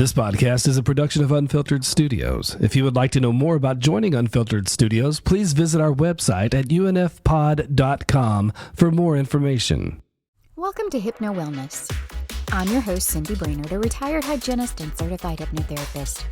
This podcast is a production of Unfiltered Studios. If you would like to know more about joining Unfiltered Studios, please visit our website at unfpod.com for more information. Welcome to Hypno Wellness. I'm your host, Cindy Brainerd, a retired hygienist and certified hypnotherapist,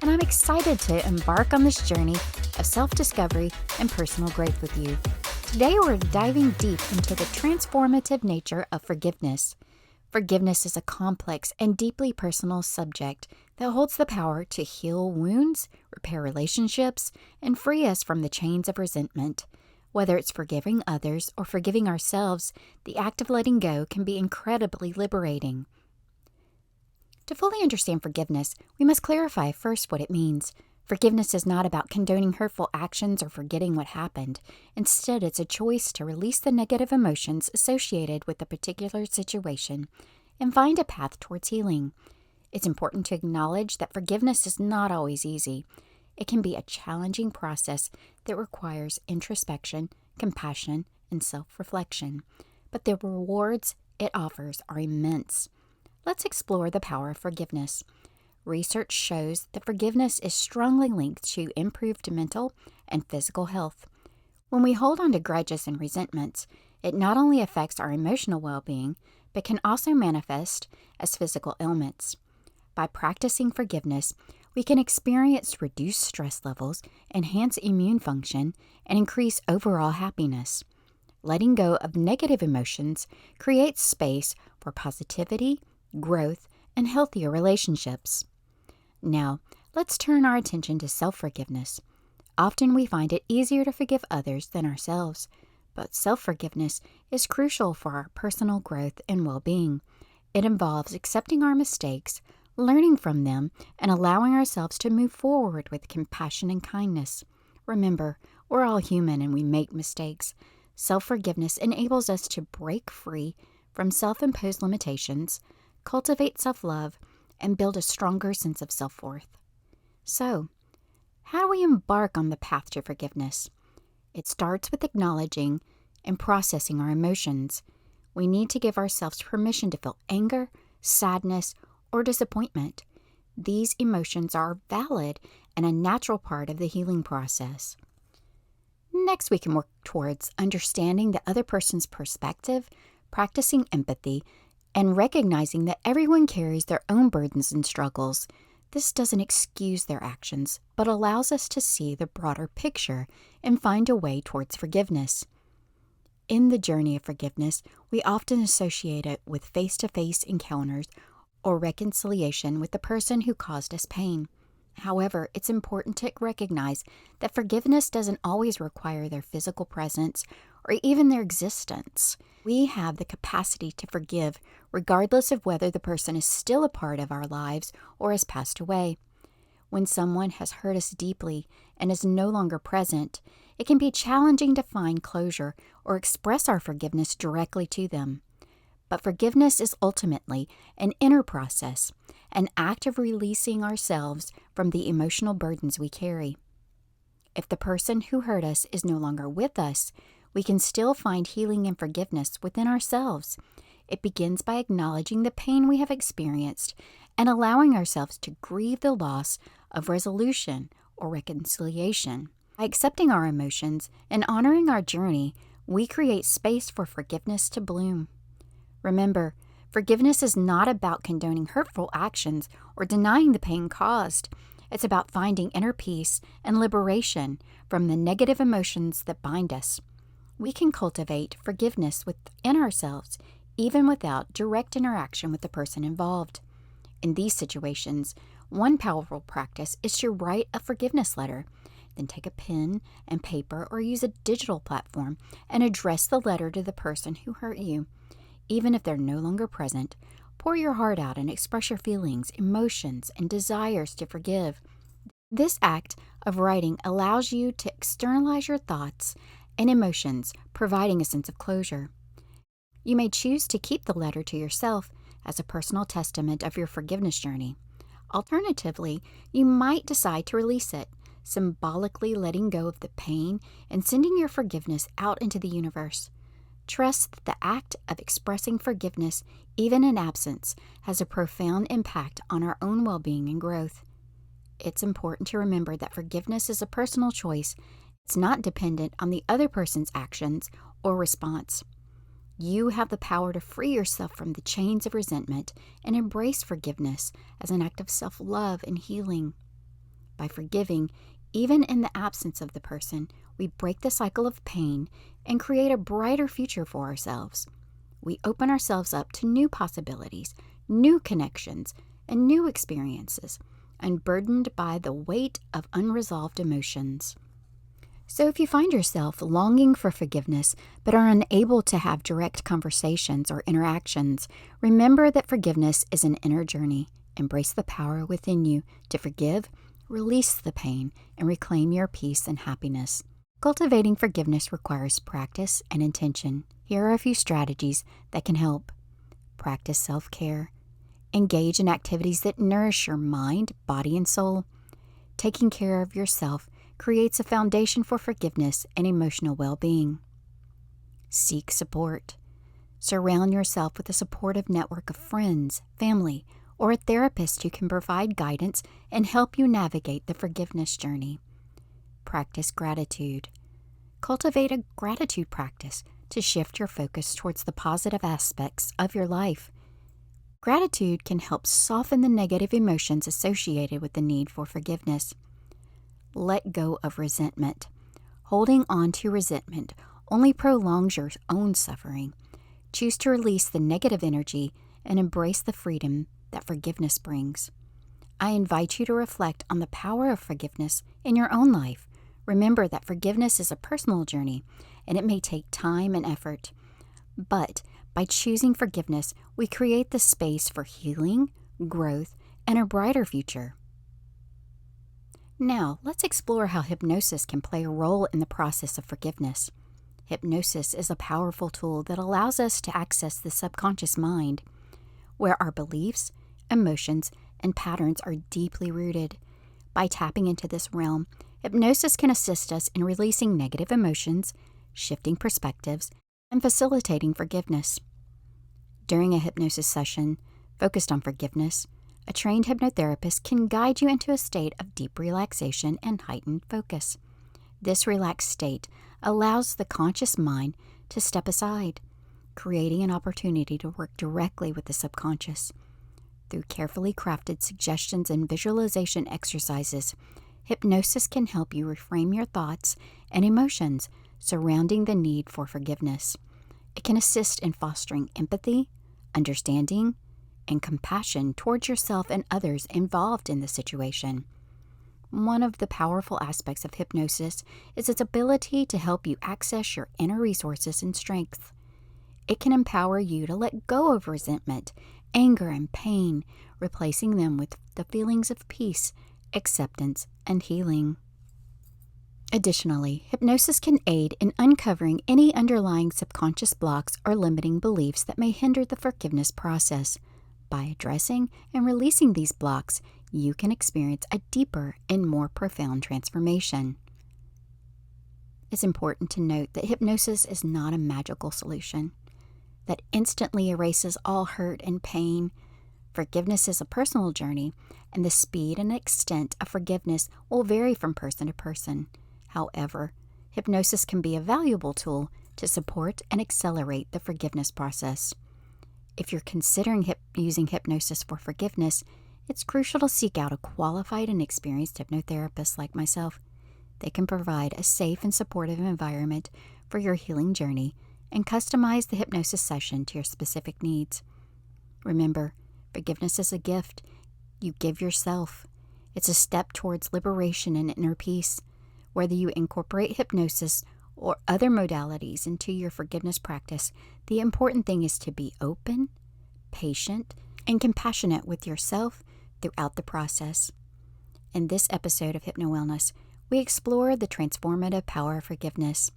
and I'm excited to embark on this journey of self-discovery and personal growth with you. Today, we're diving deep into the transformative nature of forgiveness. Forgiveness is a complex and deeply personal subject that holds the power to heal wounds, repair relationships, and free us from the chains of resentment. Whether it's forgiving others or forgiving ourselves, the act of letting go can be incredibly liberating. To fully understand forgiveness, we must clarify first what it means. Forgiveness is not about condoning hurtful actions or forgetting what happened. Instead, it's a choice to release the negative emotions associated with a particular situation and find a path towards healing. It's important to acknowledge that forgiveness is not always easy. It can be a challenging process that requires introspection, compassion, and self-reflection. But the rewards it offers are immense. Let's explore the power of forgiveness. Research shows that forgiveness is strongly linked to improved mental and physical health. When we hold on to grudges and resentments, it not only affects our emotional well-being, but can also manifest as physical ailments. By practicing forgiveness, we can experience reduced stress levels, enhance immune function, and increase overall happiness. Letting go of negative emotions creates space for positivity, growth, and healthier relationships. Now, let's turn our attention to self-forgiveness. Often we find it easier to forgive others than ourselves, but self-forgiveness is crucial for our personal growth and well-being. It involves accepting our mistakes, learning from them, and allowing ourselves to move forward with compassion and kindness. Remember, we're all human and we make mistakes. Self-forgiveness enables us to break free from self-imposed limitations, cultivate self-love, and build a stronger sense of self-worth. So, how do we embark on the path to forgiveness? It starts with acknowledging and processing our emotions. We need to give ourselves permission to feel anger, sadness, or disappointment. These emotions are valid and a natural part of the healing process. Next, we can work towards understanding the other person's perspective, practicing empathy, and recognizing that everyone carries their own burdens and struggles. This doesn't excuse their actions, but allows us to see the broader picture and find a way towards forgiveness. In the journey of forgiveness, we often associate it with face-to-face encounters or reconciliation with the person who caused us pain. However, it's important to recognize that forgiveness doesn't always require their physical presence or even their existence. We have the capacity to forgive regardless of whether the person is still a part of our lives or has passed away. When someone has hurt us deeply and is no longer present, it can be challenging to find closure or express our forgiveness directly to them. But forgiveness is ultimately an inner process, an act of releasing ourselves from the emotional burdens we carry. If the person who hurt us is no longer with us, we can still find healing and forgiveness within ourselves. It begins by acknowledging the pain we have experienced and allowing ourselves to grieve the loss of resolution or reconciliation. By accepting our emotions and honoring our journey, we create space for forgiveness to bloom. Remember, forgiveness is not about condoning hurtful actions or denying the pain caused. It's about finding inner peace and liberation from the negative emotions that bind us. We can cultivate forgiveness within ourselves, even without direct interaction with the person involved. In these situations, one powerful practice is to write a forgiveness letter. Then take a pen and paper or use a digital platform and address the letter to the person who hurt you. Even if they're no longer present, pour your heart out and express your feelings, emotions, and desires to forgive. This act of writing allows you to externalize your thoughts and emotions, providing a sense of closure. You may choose to keep the letter to yourself as a personal testament of your forgiveness journey. Alternatively, you might decide to release it, symbolically letting go of the pain and sending your forgiveness out into the universe. Trust that the act of expressing forgiveness, even in absence, has a profound impact on our own well-being and growth. It's important to remember that forgiveness is a personal choice. It's not dependent on the other person's actions or response. You have the power to free yourself from the chains of resentment and embrace forgiveness as an act of self-love and healing. By forgiving, even in the absence of the person, we break the cycle of pain and create a brighter future for ourselves. We open ourselves up to new possibilities, new connections, and new experiences, unburdened by the weight of unresolved emotions. So if you find yourself longing for forgiveness but are unable to have direct conversations or interactions, remember that forgiveness is an inner journey. Embrace the power within you to forgive, release the pain, and reclaim your peace and happiness. Cultivating forgiveness requires practice and intention. Here are a few strategies that can help. Practice self-care. Engage in activities that nourish your mind, body, and soul. Taking care of yourself creates a foundation for forgiveness and emotional well-being. Seek support. Surround yourself with a supportive network of friends, family, or a therapist who can provide guidance and help you navigate the forgiveness journey. Practice gratitude. Cultivate a gratitude practice to shift your focus towards the positive aspects of your life. Gratitude can help soften the negative emotions associated with the need for forgiveness. Let go of resentment. Holding on to resentment only prolongs your own suffering. Choose to release the negative energy and embrace the freedom that forgiveness brings. I invite you to reflect on the power of forgiveness in your own life. Remember that forgiveness is a personal journey, and it may take time and effort. But by choosing forgiveness, we create the space for healing, growth, and a brighter future. Now, let's explore how hypnosis can play a role in the process of forgiveness. Hypnosis is a powerful tool that allows us to access the subconscious mind, where our beliefs, emotions, and patterns are deeply rooted. By tapping into this realm, hypnosis can assist us in releasing negative emotions, shifting perspectives, and facilitating forgiveness. During a hypnosis session focused on forgiveness, a trained hypnotherapist can guide you into a state of deep relaxation and heightened focus. This relaxed state allows the conscious mind to step aside, creating an opportunity to work directly with the subconscious. Through carefully crafted suggestions and visualization exercises, hypnosis can help you reframe your thoughts and emotions surrounding the need for forgiveness. It can assist in fostering empathy, understanding, and compassion towards yourself and others involved in the situation. One of the powerful aspects of hypnosis is its ability to help you access your inner resources and strengths. It can empower you to let go of resentment, anger, and pain, replacing them with the feelings of peace, acceptance, and healing. Additionally, hypnosis can aid in uncovering any underlying subconscious blocks or limiting beliefs that may hinder the forgiveness process. By addressing and releasing these blocks, you can experience a deeper and more profound transformation. It's important to note that hypnosis is not a magical solution that instantly erases all hurt and pain. Forgiveness is a personal journey, and the speed and extent of forgiveness will vary from person to person. However, hypnosis can be a valuable tool to support and accelerate the forgiveness process. If you're considering using hypnosis for forgiveness, it's crucial to seek out a qualified and experienced hypnotherapist like myself. They can provide a safe and supportive environment for your healing journey and customize the hypnosis session to your specific needs. Remember, forgiveness is a gift you give yourself. It's a step towards liberation and inner peace. Whether you incorporate hypnosis or other modalities into your forgiveness practice, the important thing is to be open, patient, and compassionate with yourself throughout the process. In this episode of Hypno Wellness, we explore the transformative power of forgiveness.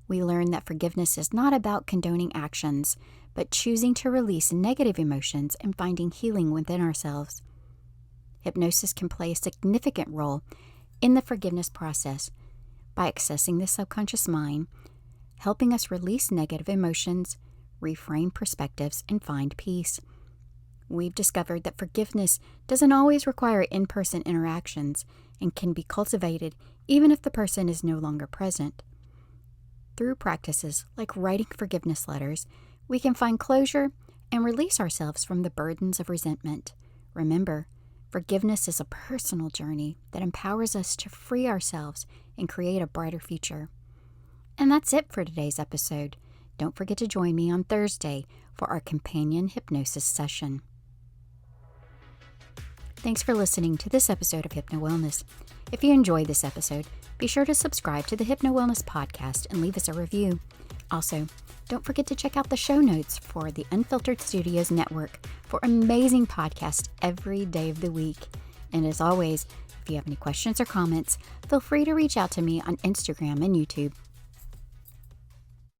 We learn that forgiveness is not about condoning actions, but choosing to release negative emotions and finding healing within ourselves. Hypnosis can play a significant role in the forgiveness process by accessing the subconscious mind. helping us release negative emotions, reframe perspectives, and find peace. We've discovered that forgiveness doesn't always require in-person interactions and can be cultivated even if the person is no longer present. Through practices like writing forgiveness letters, we can find closure and release ourselves from the burdens of resentment. Remember, forgiveness is a personal journey that empowers us to free ourselves and create a brighter future. And that's it for today's episode. Don't forget to join me on Thursday for our companion hypnosis session. Thanks for listening to this episode of Hypno Wellness. If you enjoyed this episode, be sure to subscribe to the Hypno Wellness podcast and leave us a review. Also, don't forget to check out the show notes for the Unfiltered Studios Network for amazing podcasts every day of the week. And as always, if you have any questions or comments, feel free to reach out to me on Instagram and YouTube